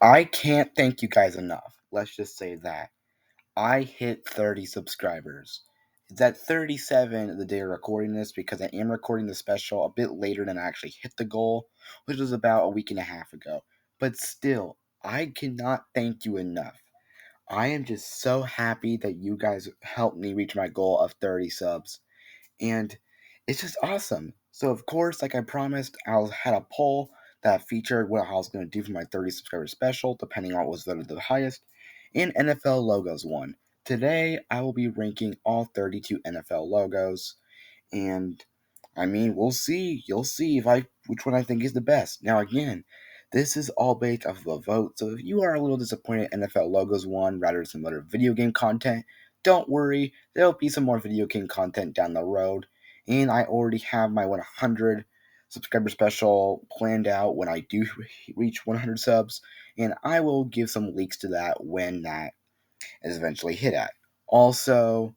I can't thank you guys enough. Let's just say that. I hit 30 subscribers. It's at 37 the day of recording this because I am recording the special a bit later than I actually hit the goal, which was about a week and a half ago. But still, I cannot thank you enough. I am just so happy that you guys helped me reach my goal of 30 subs. And it's just awesome. So of course, like I promised, had a poll that featured what I was going to do for my 30 subscriber special, depending on what was voted the highest, and NFL logos won. Today, I will be ranking all 32 NFL logos, and I mean, we'll see. You'll see if which one I think is the best. Now, again, this is all based off of a vote, so if you are a little disappointed NFL logos won rather than some other video game content, don't worry. There'll be some more video game content down the road, and I already have my 100 subscriber special planned out when I do reach 100 subs, and I will give some leaks to that when that is eventually hit at. Also,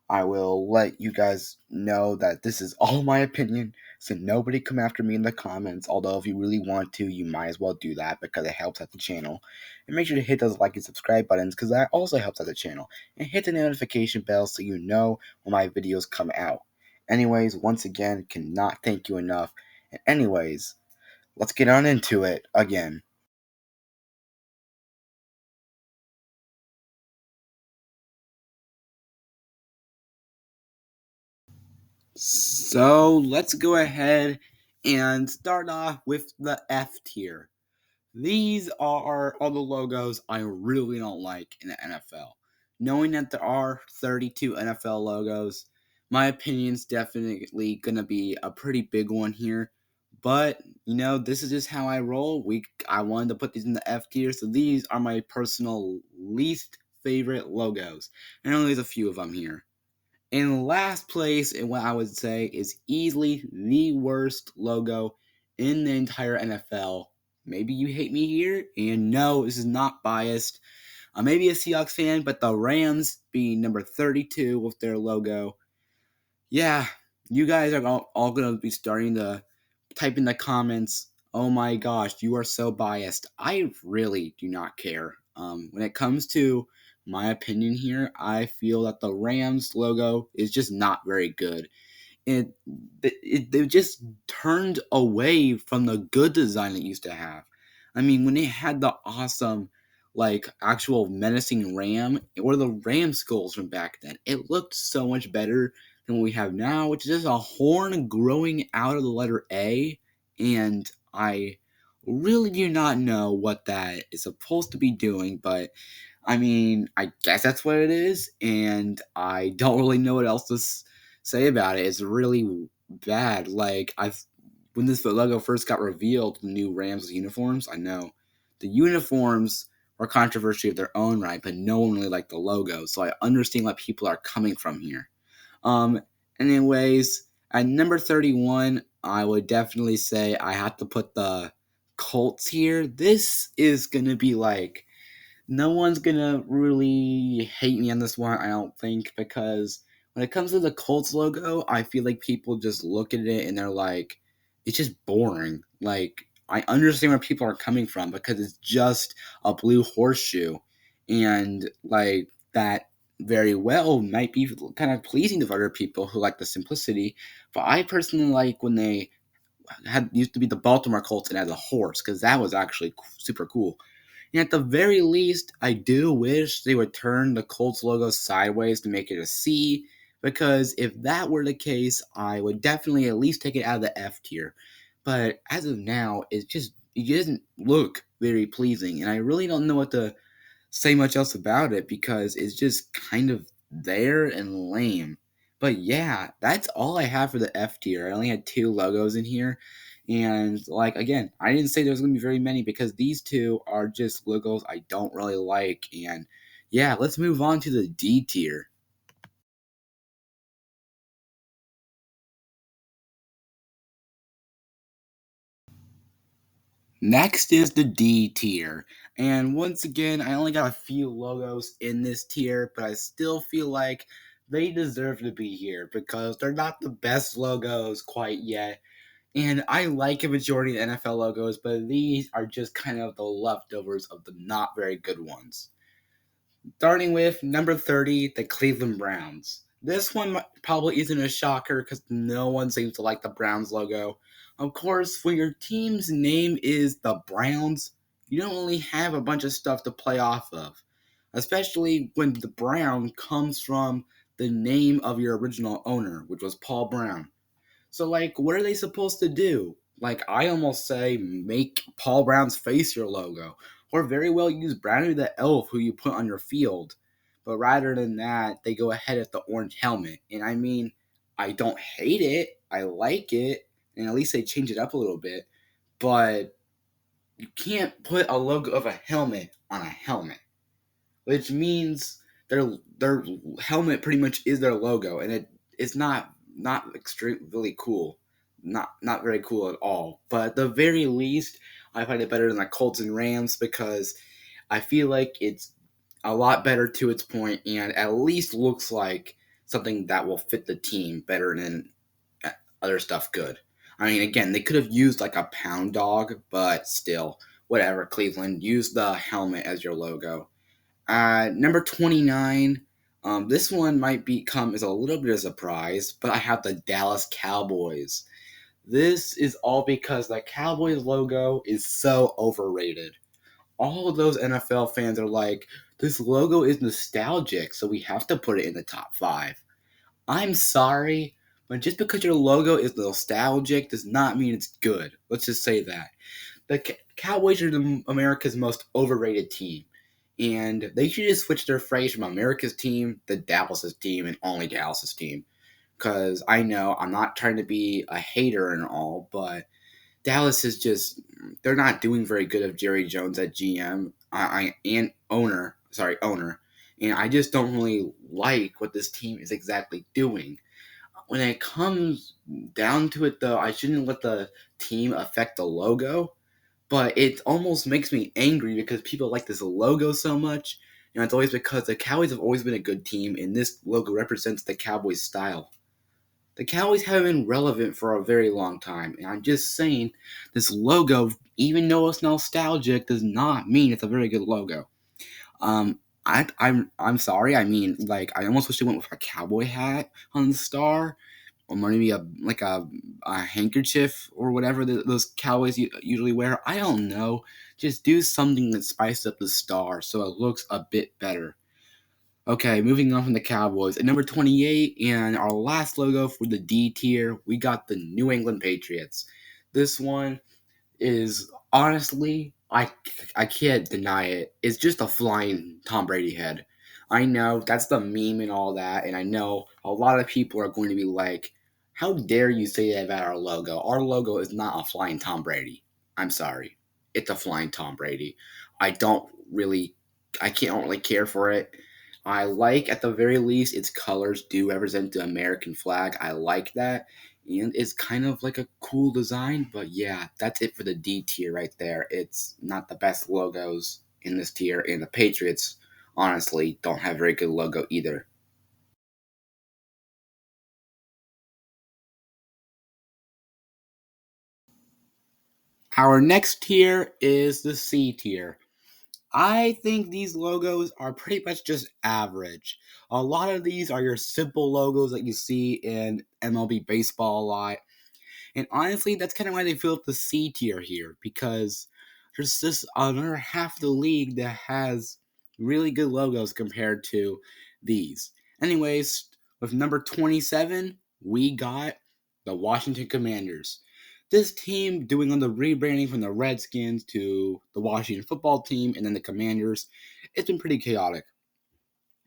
I will let you guys know that this is all my opinion, so nobody come after me in the comments. Although, if you really want to, you might as well do that because it helps out the channel. And make sure to hit those like and subscribe buttons because that also helps out the channel. And hit the notification bell so you know when my videos come out. Anyways, once again, cannot thank you enough. And anyways, let's get on into it again. So let's go ahead and start off with the F tier. These are all the logos I really don't like in the NFL. Knowing that there are 32 NFL logos, my opinion's definitely gonna be a pretty big one here. But this is just how I roll. I wanted to put these in the F tier, so these are my personal least favorite logos, and only there's a few of them here. In last place, and what I would say is easily the worst logo in the entire NFL. Maybe you hate me here, and no, this is not biased. I may be a Seahawks fan, but the Rams being number 32 with their logo, yeah, you guys are all going to be starting to type in the comments, oh my gosh, you are so biased. I really do not care. When it comes to my opinion here, I feel that the Rams logo is just not very good. They just turned away from the good design it used to have. I mean, when they had the awesome, like actual menacing ram or the ram skulls from back then, it looked so much better than what we have now, which is just a horn growing out of the letter A. And I really do not know what that is supposed to be doing, but I mean, I guess that's what it is, and I don't really know what else to say about it. It's really bad. Like when this logo first got revealed, the new Rams uniforms. I know the uniforms were controversial of their own right, but no one really liked the logo. So I understand why people are coming from here. Um. Anyways, at number 31, I would definitely say I have to put the Colts here. This is gonna be like no one's gonna really hate me on this one, I don't think, because when it comes to the Colts logo, I feel like people just look at it and they're like, it's just boring. Like, I understand where people are coming from because it's just a blue horseshoe, and like that very well might be kind of pleasing to other people who like the simplicity. But I personally like when they had used to be the Baltimore Colts and as a horse because that was actually super cool. And at the very least, I do wish they would turn the Colts logo sideways to make it a C, because if that were the case, I would definitely at least take it out of the F tier. But as of now, it doesn't look very pleasing, and I really don't know what to say much else about it because it's just kind of there and lame. But yeah, that's all I have for the F tier. I only had two logos in here. And like again, I didn't say there's gonna be very many because these two are just logos I don't really like. And yeah, let's move on to the D tier. Next is the D tier. And once again, I only got a few logos in this tier, but I still feel like they deserve to be here because they're not the best logos quite yet. And I like a majority of NFL logos, but these are just kind of the leftovers of the not very good ones. Starting with number 30, the Cleveland Browns. This one probably isn't a shocker because no one seems to like the Browns logo. Of course, when your team's name is the Browns, you don't really have a bunch of stuff to play off of, especially when the Brown comes from the name of your original owner, which was Paul Brown. So, like, what are they supposed to do? Like, I almost say make Paul Brown's face your logo, or very well use Brownie the Elf, who you put on your field. But rather than that, they go ahead with the orange helmet. And I mean, I don't hate it, I like it, and at least they change it up a little bit. But you can't put a logo of a helmet on a helmet, which means their helmet pretty much is their logo, and it's not extremely really cool, not very cool at all. But at the very least, I find it better than the Colts and Rams because I feel like it's a lot better to its point, and at least looks like something that will fit the team better than other stuff could. I mean, again, they could have used like a pound dog, but still, whatever. Cleveland, use the helmet as your logo. Number 29. This one might come as a little bit of a surprise, but I have the Dallas Cowboys. This is all because the Cowboys logo is so overrated. All of those NFL fans are like, this logo is nostalgic, so we have to put it in the top five. I'm sorry, but just because your logo is nostalgic does not mean it's good. Let's just say that. The Cowboys are America's most overrated team, and they should just switch their phrase from America's team to Dallas's team and only Dallas's team. Because I know I'm not trying to be a hater and all, but Dallas is just they're not doing very good of Jerry Jones at GM and owner, and I just don't really like what this team is exactly doing. When it comes down to it, though, I shouldn't let the team affect the logo, but it almost makes me angry because people like this logo so much. And it's always because the Cowboys have always been a good team, and this logo represents the Cowboys style. The Cowboys haven't been relevant for a very long time, and I'm just saying this logo, even though it's nostalgic, does not mean it's a very good logo. I'm sorry. I mean, like, I almost wish they went with a cowboy hat on the star, or maybe a handkerchief or whatever those cowboys usually wear. I don't know. Just do something that spices up the star so it looks a bit better. Okay, moving on from the Cowboys. At number 28, and our last logo for the D tier, we got the New England Patriots. This one is honestly, I can't deny it. It's just a flying Tom Brady head. I know that's the meme and all that, and I know a lot of people are going to be like, "How dare you say that about our logo? Our logo is not a flying Tom Brady." I'm sorry, it's a flying Tom Brady. I don't really, I can't really care for it. I like at the very least its colors do represent the American flag. I like that, and it's kind of like a cool design. But yeah, that's it for the D tier right there. It's not the best logos in this tier, and the Patriots honestly don't have a very good logo either. Our next tier is the C tier. I think these logos are pretty much just average. A lot of these are your simple logos that you see in MLB baseball a lot. And honestly, that's kind of why they fill up the C tier here, because there's just another half of the league that has really good logos compared to these. Anyways, with number 27, we got the Washington Commanders. This team doing on the rebranding from the Redskins to the Washington football team and then the Commanders, it's been pretty chaotic,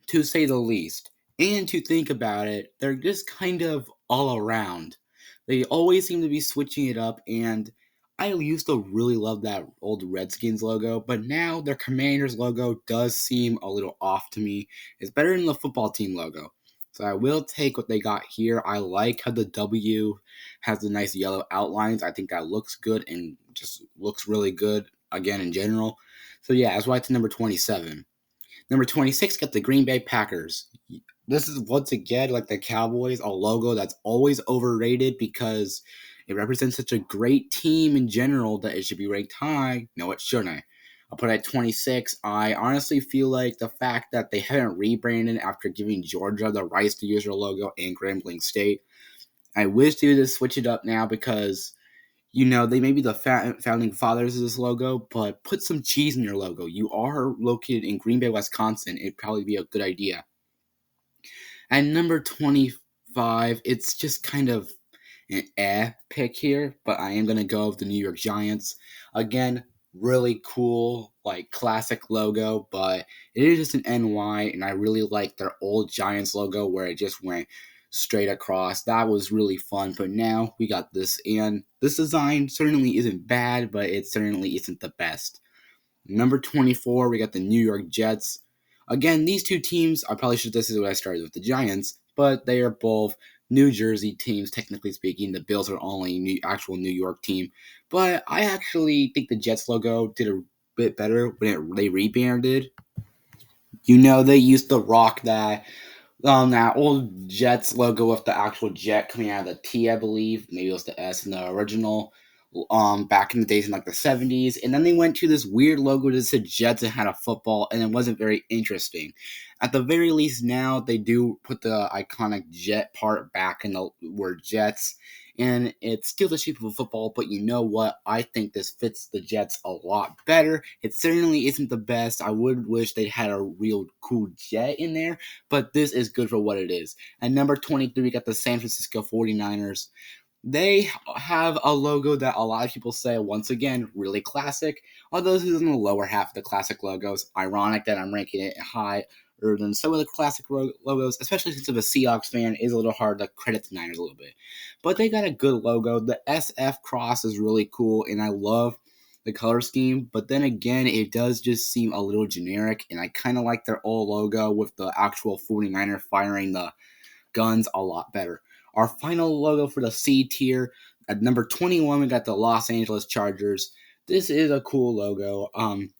to say the least. And to think about it, they're just kind of all around. They always seem to be switching it up, and I used to really love that old Redskins logo, but now their Commanders logo does seem a little off to me. It's better than the football team logo. So I will take what they got here. I like how the W has the nice yellow outlines. I think that looks good and just looks really good again in general. So yeah, that's why it's number 27. Number 26 got the Green Bay Packers. This is once again like the Cowboys, a logo that's always overrated because It represents such a great team in general that it should be ranked high. No, it shouldn't. I'll put it at 26. I honestly feel like the fact that they haven't rebranded after giving Georgia the rights to use their logo and Grambling State. I wish they would just switch it up now because they may be the founding fathers of this logo, but put some cheese in your logo. You are located in Green Bay, Wisconsin. It'd probably be a good idea. At number 25, it's just kind of an pick here, but I am going to go with the New York Giants. Again, really cool, like classic logo, but it is just an NY, and I really like their old Giants logo where it just went straight across. That was really fun, but now we got this, and this design certainly isn't bad, but it certainly isn't the best. Number 24, we got the New York Jets. Again, these two teams, this is what I started with the Giants, but they are both New Jersey teams, technically speaking. The Bills are only actual New York team. But I actually think the Jets logo did a bit better when they rebranded. They used to rock that old Jets logo with the actual jet coming out of the T, I believe. Maybe it was the S in the original. Back in the days in like the 70s, and then they went to this weird logo that said Jets and had a football, and it wasn't very interesting. At the very least, now they do put the iconic jet part back in the word Jets, and it's still the shape of a football, but you know what? I think this fits the Jets a lot better. It certainly isn't the best. I would wish they had a real cool jet in there, but this is good for what it is. At number 23, we got the San Francisco 49ers. They have a logo that a lot of people say, once again, really classic, although this is in the lower half of the classic logos. Ironic that I'm ranking it higher than some of the classic logos, especially since I'm a Seahawks fan, it is a little hard to credit the Niners a little bit. But they got a good logo. The SF cross is really cool, and I love the color scheme, but then again, it does just seem a little generic, and I kind of like their old logo with the actual 49er firing the guns a lot better. Our final logo for the C tier, at number 21, we got the Los Angeles Chargers. This is a cool logo.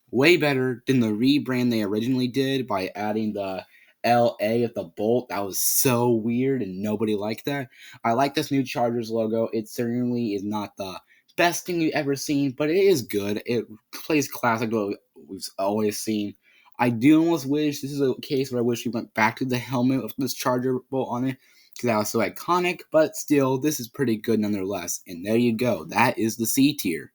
Way better than the rebrand they originally did by adding the LA at the bolt. That was so weird and nobody liked that. I like this new Chargers logo. It certainly is not the best thing you've ever seen, but it is good. It plays classic what we've always seen. I do almost wish this is a case where I wish we went back to the helmet with this Charger bolt on it because that was so iconic, but still, this is pretty good nonetheless. And there you go. That is the C tier.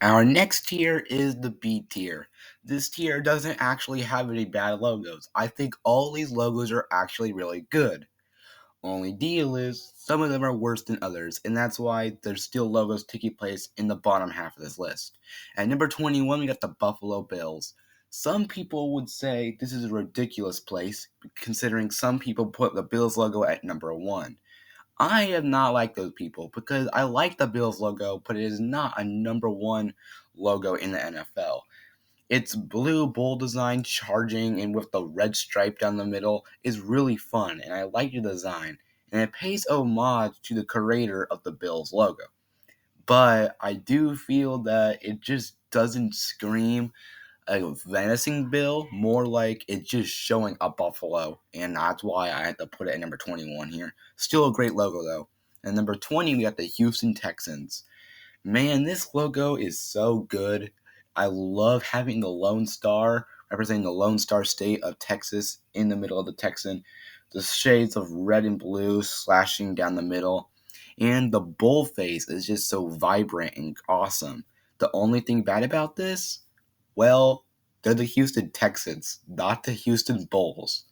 Our next tier is the B tier. This tier doesn't actually have any bad logos. I think all these logos are actually really good. Only deal is, some of them are worse than others, and that's why there's still logos taking place in the bottom half of this list. At number 21, we got the Buffalo Bills. Some people would say this is a ridiculous place, considering some people put the Bills logo at number 1. I am not like those people because I like the Bills logo, but it is not a number 1 logo in the NFL. Its blue bull design charging and with the red stripe down the middle is really fun, and I like the design, and it pays homage to the creator of the Bills logo. But I do feel that it just doesn't scream a menacing bill, more like it's just showing a buffalo, and that's why I had to put it at number 21 here. Still a great logo though. And number 20, we got the Houston Texans. Man, this logo is so good. I love having the Lone Star representing the Lone Star State of Texas in the middle of the Texan. The shades of red and blue slashing down the middle. And the bull face is just so vibrant and awesome. The only thing bad about this? Well, they're the Houston Texans, not the Houston Bulls.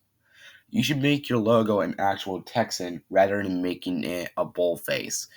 You should make your logo an actual Texan rather than making it a bull face.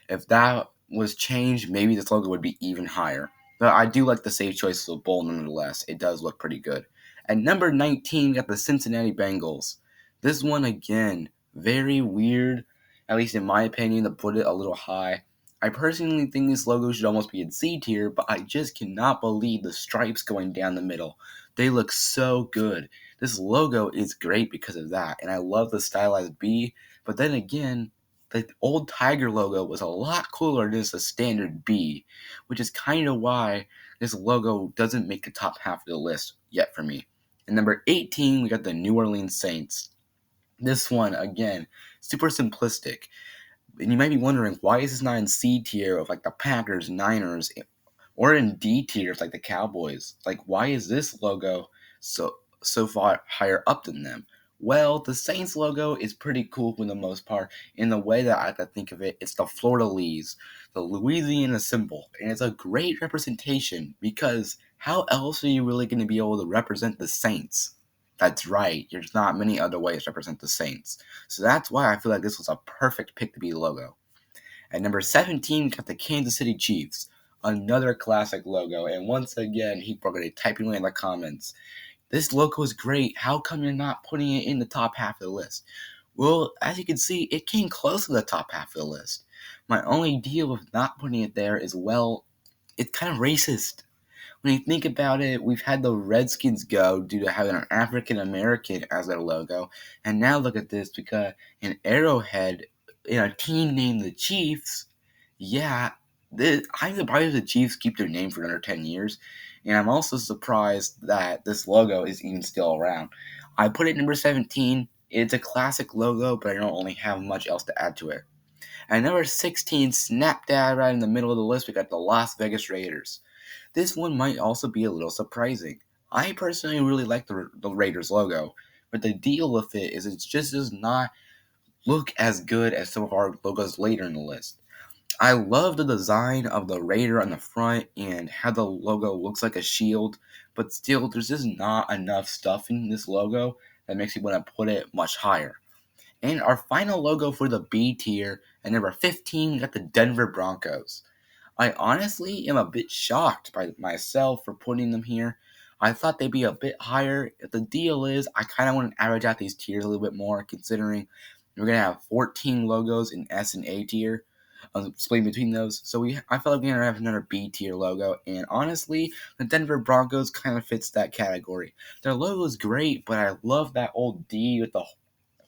If that was changed, maybe this logo would be even higher. But I do like the safe choice of bull nonetheless. It does look pretty good. At number 19, we got the Cincinnati Bengals. This one, again, very weird, at least in my opinion, to put it a little high. I personally think this logo should almost be in C tier, but I just cannot believe the stripes going down the middle. They look so good. This logo is great because of that, and I love the stylized B, but then again, the old Tiger logo was a lot cooler than just a standard B, which is kind of why this logo doesn't make the top half of the list yet for me. And number 18, we got the New Orleans Saints. This one, again, super simplistic. And you might be wondering, why is this not in C tier of like the Packers, Niners, or in D tiers like the Cowboys? Like, why is this logo so far higher up than them? Well, the Saints logo is pretty cool for the most part. In the way that I could think of it, it's the fleur-de-lis, the Louisiana symbol, and it's a great representation because how else are you really going to be able to represent the Saints? That's right. There's not many other ways to represent the Saints. So that's why I feel like this was a perfect pick to be the logo. At number 17, we got the Kansas City Chiefs. Another classic logo. And once again, people are going to type away in the comments. This logo is great. How come you're not putting it in the top half of the list? Well, as you can see, it came close to the top half of the list. My only deal with not putting it there is, well, it's kind of racist. When you think about it, we've had the Redskins go due to having an African American as their logo, and now look at this because an Arrowhead in a team named the Chiefs. Yeah, I'm surprised the Chiefs keep their name for another 10 years, and I'm also surprised that this logo is even still around. I put it number 17. It's a classic logo, but I don't really have much else to add to it. At number 16, snap dab right in the middle of the list, we got the Las Vegas Raiders. This one might also be a little surprising. I personally really like the Raiders logo, but the deal with it is it just does not look as good as some of our logos later in the list. I love the design of the Raider on the front and how the logo looks like a shield, but still, there's just not enough stuff in this logo that makes me want to put it much higher. And our final logo for the B tier, at number 15, we got the Denver Broncos. I honestly am a bit shocked by myself for putting them here. I thought they'd be a bit higher. The deal is, I kind of want to average out these tiers a little bit more, considering we're going to have 14 logos in S and A tier, split between those. So I felt like we're going to have another B tier logo, and honestly, the Denver Broncos kind of fits that category. Their logo is great, but I love that old D with the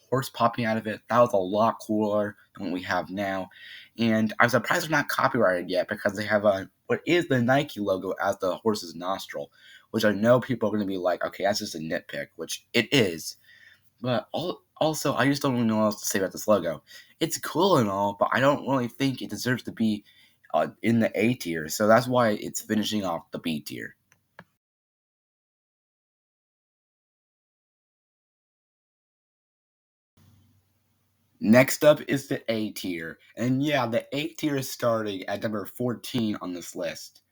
horse popping out of it. That was a lot cooler than what we have now. And I'm surprised they're not copyrighted yet because they have what is the Nike logo as the horse's nostril, which I know people are going to be like, okay, that's just a nitpick, which it is. But also, I just don't really know what else to say about this logo. It's cool and all, but I don't really think it deserves to be in the A tier. So that's why it's finishing off the B tier. Next up is the A tier. And yeah, the A tier is starting at number 14 on this list.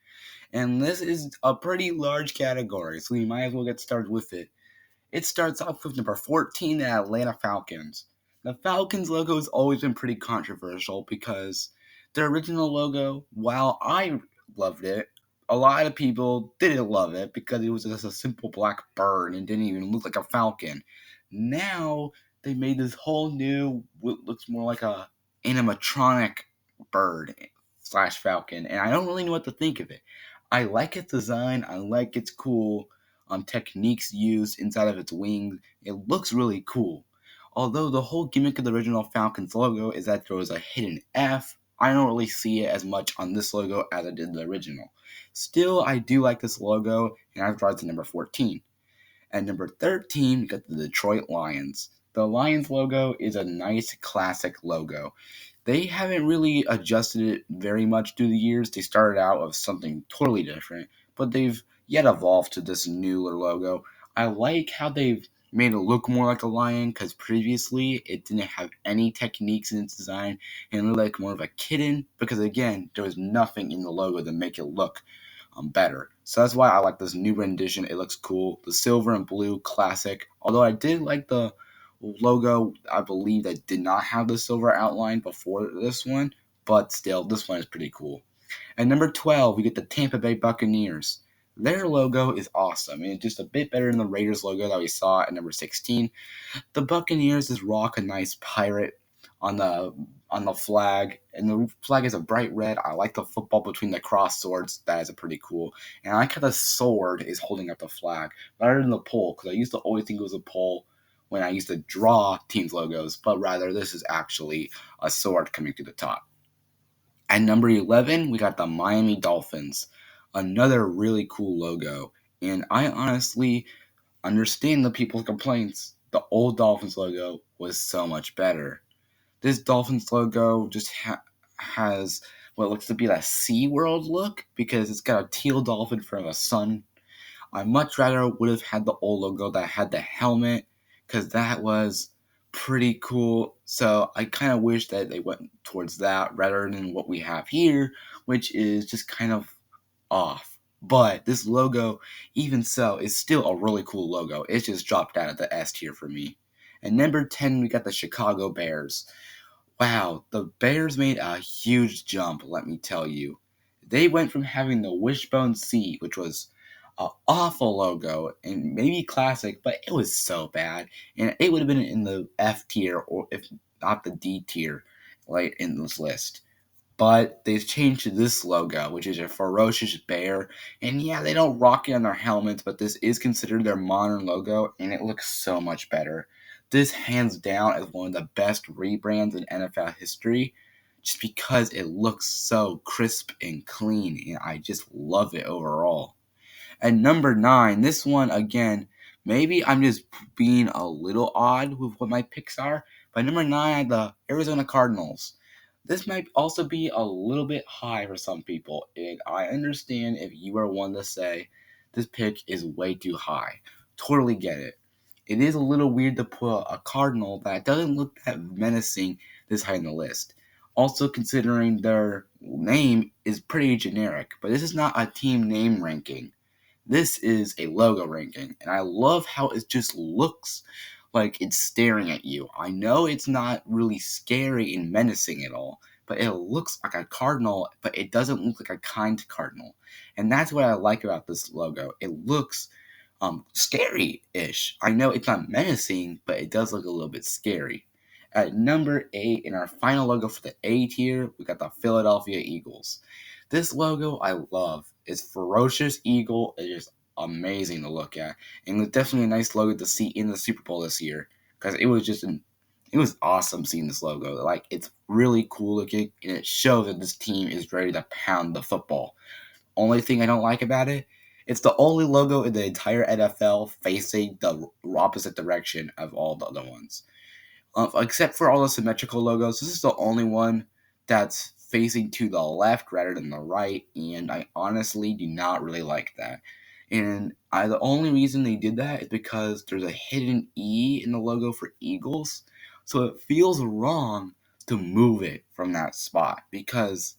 And this is a pretty large category, so we might as well get started with it. It starts off with number 14, the Atlanta Falcons. The Falcons logo has always been pretty controversial because their original logo, while I loved it, a lot of people didn't love it because it was just a simple black bird and didn't even look like a falcon. Now they made this whole new, what looks more like a animatronic bird slash falcon, and I don't really know what to think of it. I like its design. I like its cool techniques used inside of its wings. It looks really cool. Although the whole gimmick of the original Falcons logo is that there was a hidden F, I don't really see it as much on this logo as I did the original. Still, I do like this logo, and I've brought it to number 14. At number 13, we got the Detroit Lions. The Lions logo is a nice classic logo. They haven't really adjusted it very much through the years. They started out with something totally different, but they've yet evolved to this newer logo. I like how they've made it look more like a lion because previously it didn't have any techniques in its design and it looked like more of a kitten because again there was nothing in the logo to make it look better. So that's why I like this new rendition. It looks cool. The silver and blue classic. Although I did like the logo, I believe that did not have the silver outline before this one, but still, this one is pretty cool. At number 12, we get the Tampa Bay Buccaneers. Their logo is awesome, and it's just a bit better than the Raiders logo that we saw at number 16. The Buccaneers just rock a nice pirate on the flag, and the flag is a bright red. I like the football between the cross swords. That is a pretty cool. And I like how the sword is holding up the flag rather than the pole, because I used to always think it was a pole when I used to draw teams logos, but rather this is actually a sword coming to the top. At number 11, we got the Miami Dolphins. Another really cool logo. And I honestly understand the people's complaints. The old Dolphins logo was so much better. This Dolphins logo just has what looks to be that SeaWorld look because it's got a teal dolphin from a sun. I much rather would have had the old logo that had the helmet because that was pretty cool. So I kind of wish that they went towards that rather than what we have here, which is just kind of off. But this logo, even so, is still a really cool logo. It's just dropped out of the S tier for me. And number 10, we got the Chicago Bears. Wow, the Bears made a huge jump, let me tell you. They went from having the Wishbone C, which was an awful logo and maybe classic, but it was so bad. And it would have been in the F tier, or if not the D tier, like in this list. But they've changed to this logo, which is a ferocious bear. And yeah, they don't rock it on their helmets, but this is considered their modern logo, and it looks so much better. This hands down is one of the best rebrands in NFL history, just because it looks so crisp and clean, and I just love it overall. And number 9, this one again, maybe I'm just being a little odd with what my picks are, but number 9, I had the Arizona Cardinals. This might also be a little bit high for some people, and I understand if you are one to say this pick is way too high. Totally get it. It is a little weird to put a Cardinal that doesn't look that menacing this high in the list. Also, considering their name is pretty generic, but this is not a team name ranking. This is a logo ranking, and I love how it just looks like it's staring at you. I know it's not really scary and menacing at all, but it looks like a cardinal, but it doesn't look like a kind cardinal. And that's what I like about this logo. It looks scary-ish. I know it's not menacing, but it does look a little bit scary. At number 8, in our final logo for the A tier, we got the Philadelphia Eagles. This logo I love. It's ferocious eagle. It is amazing to look at, and it's definitely a nice logo to see in the Super Bowl this year because it was awesome seeing this logo. Like it's really cool looking, and it shows that this team is ready to pound the football. Only thing I don't like about it, it's the only logo in the entire NFL facing the opposite direction of all the other ones. Except for all the symmetrical logos, this is the only one that's facing to the left rather than the right, and I honestly do not really like that. And the only reason they did that is because there's a hidden E in the logo for Eagles, so it feels wrong to move it from that spot because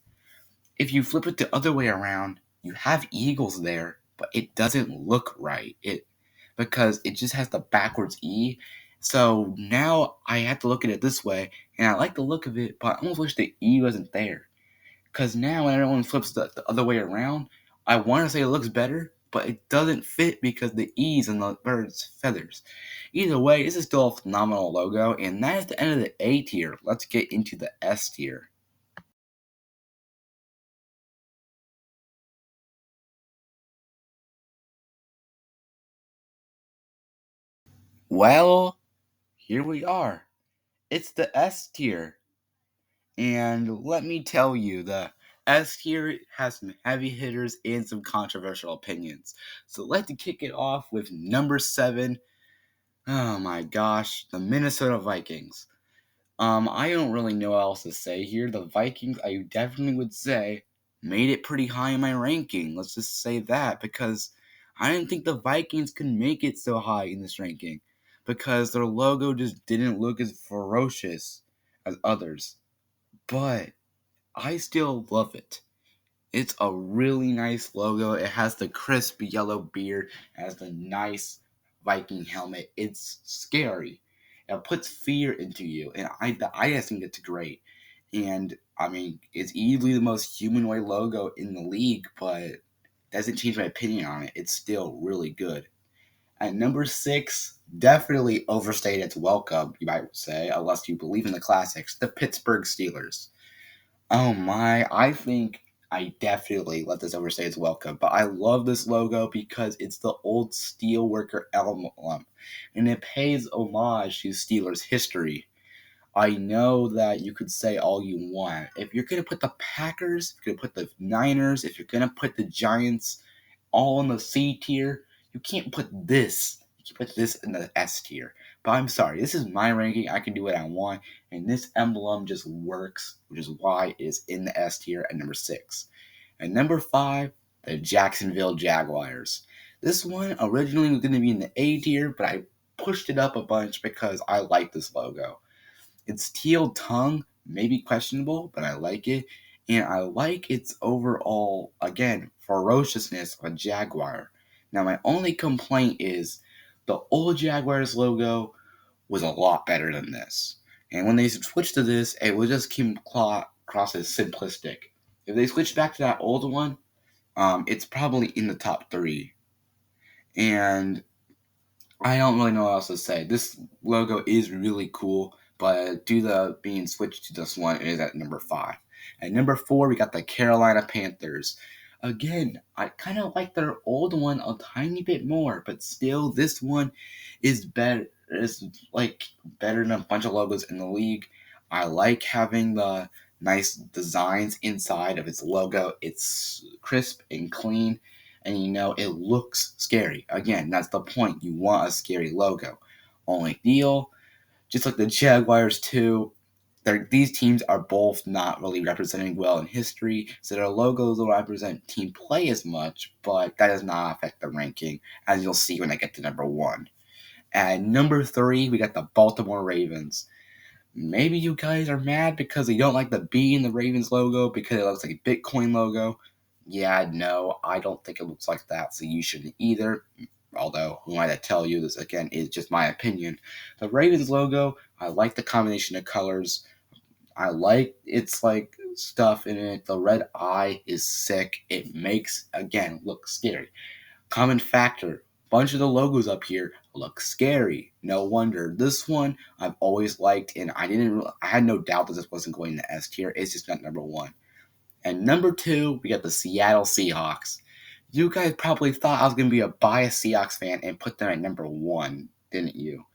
if you flip it the other way around, you have Eagles there, but it doesn't look right. It because it just has the backwards E. So now I have to look at it this way, and I like the look of it, but I almost wish the E wasn't there. Because now when everyone flips the other way around, I want to say it looks better, but it doesn't fit because the E's in the bird's feathers. Either way, this is still a phenomenal logo, and that is the end of the A tier. Let's get into the S tier. Well, here we are. It's the S tier. And let me tell you, the S tier has some heavy hitters and some controversial opinions. So let's kick it off with number 7. Oh my gosh, the Minnesota Vikings. I don't really know what else to say here. The Vikings, I definitely would say, made it pretty high in my ranking. Let's just say that because I didn't think the Vikings could make it so high in this ranking because their logo just didn't look as ferocious as others. But I still love it. It's a really nice logo. It has the crisp yellow beard, it has the nice Viking helmet. It's scary. It puts fear into you, and I just think it's great. And I mean, it's easily the most humanoid logo in the league, but doesn't change my opinion on it. It's still really good. At number 6, definitely overstayed its welcome, you might say, unless you believe in the classics, the Pittsburgh Steelers. Oh my, I think I definitely let this overstay its welcome, but I love this logo because it's the old steelworker emblem, and it pays homage to Steelers history. I know that you could say all you want. If you're going to put the Packers, if you're going to put the Niners, if you're going to put the Giants all in the C tier, you can't put this. You put this in the S tier. But I'm sorry, this is my ranking. I can do what I want, and this emblem just works, which is why it is in the S tier at number 6. At number 5, the Jacksonville Jaguars. This one originally was going to be in the A tier, but I pushed it up a bunch because I like this logo. Its teal tongue may be questionable, but I like it. And I like its overall, again, ferociousness of a Jaguar. Now, my only complaint is the old Jaguars logo was a lot better than this. And when they switched to this, it would just come across as simplistic. If they switched back to that old one, it's probably in the top 3. And I don't really know what else to say. This logo is really cool, but due to being switched to this one, it is at number 5. At number 4, we got the Carolina Panthers. Again, I kind of like their old one a tiny bit more, but still, this one is better. Is like better than a bunch of logos in the league. I like having the nice designs inside of its logo. It's crisp and clean, and it looks scary. Again, that's the point. You want a scary logo. Only deal, just like the Jaguars too, these teams are both not really representing well in history, so their logos will represent team play as much, but that does not affect the ranking, as you'll see when I get to number 1. At number 3, we got the Baltimore Ravens. Maybe you guys are mad because you don't like the B in the Ravens logo because it looks like a Bitcoin logo. Yeah, no, I don't think it looks like that, so you shouldn't either. Although, who am I to tell you? This, again, is just my opinion. The Ravens logo, I like the combination of colors. I like its, stuff in it. The red eye is sick. It makes, again, look scary. Common factor, bunch of the logos up here look scary. No wonder. This one I've always liked, and I had no doubt that this wasn't going to S tier. It's just not number 1. And number 2, we got the Seattle Seahawks. You guys probably thought I was going to be a biased Seahawks fan and put them at number 1, didn't you?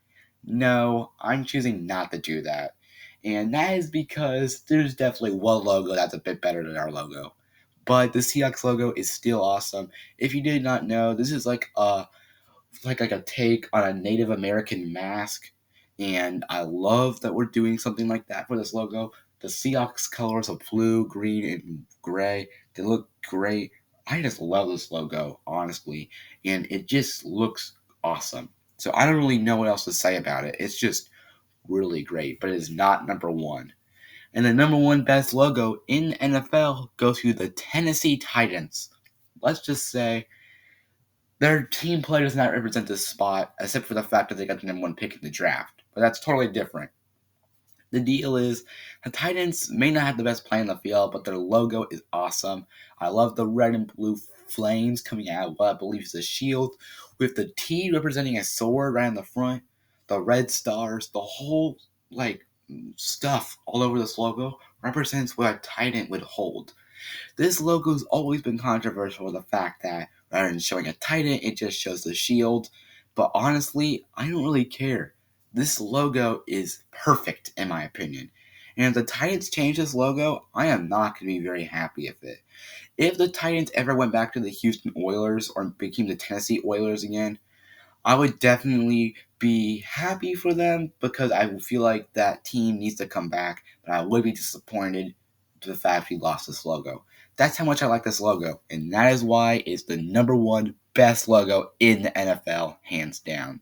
No, I'm choosing not to do that. And that is because there's definitely one logo that's a bit better than our logo. But the Seahawks logo is still awesome. If you did not know, this is like a take on a Native American mask, and I love that we're doing something like that for this logo. The Seahawks colors of blue, green, and gray, they look great. I just love this logo, honestly, and it just looks awesome. So I don't really know what else to say about it. It's just really great, but it is not number 1. And the number 1 best logo in the NFL goes to the Tennessee Titans. Let's just say their team play does not represent this spot, except for the fact that they got the number 1 pick in the draft. But that's totally different. The deal is, the Titans may not have the best play in the field, but their logo is awesome. I love the red and blue flames coming out of what I believe is a shield, with the T representing a sword right in the front, the red stars, the whole, stuff all over this logo represents what a Titan would hold. This logo's always been controversial with the fact that rather than showing a Titan, it just shows the shield. But honestly, I don't really care. This logo is perfect in my opinion. And if the Titans change this logo, I am not going to be very happy with it. If the Titans ever went back to the Houston Oilers or became the Tennessee Oilers again, I would definitely be happy for them because I feel like that team needs to come back, but I would be disappointed to the fact we lost this logo. That's how much I like this logo, and that is why it's the number 1 best logo in the NFL, hands down.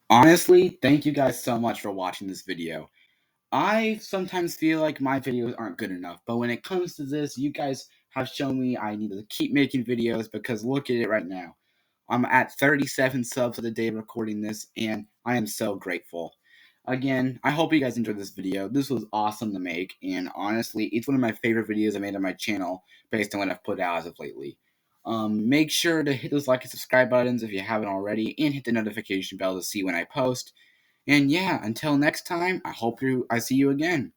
Honestly, thank you guys so much for watching this video. I sometimes feel like my videos aren't good enough, but when it comes to this, you guys have shown me I need to keep making videos because look at it right now. I'm at 37 subs of the day recording this, and I am so grateful. Again, I hope you guys enjoyed this video. This was awesome to make, and honestly, it's one of my favorite videos I made on my channel based on what I've put out as of lately. Make sure to hit those like and subscribe buttons if you haven't already, and hit the notification bell to see when I post. And yeah, until next time, I see you again.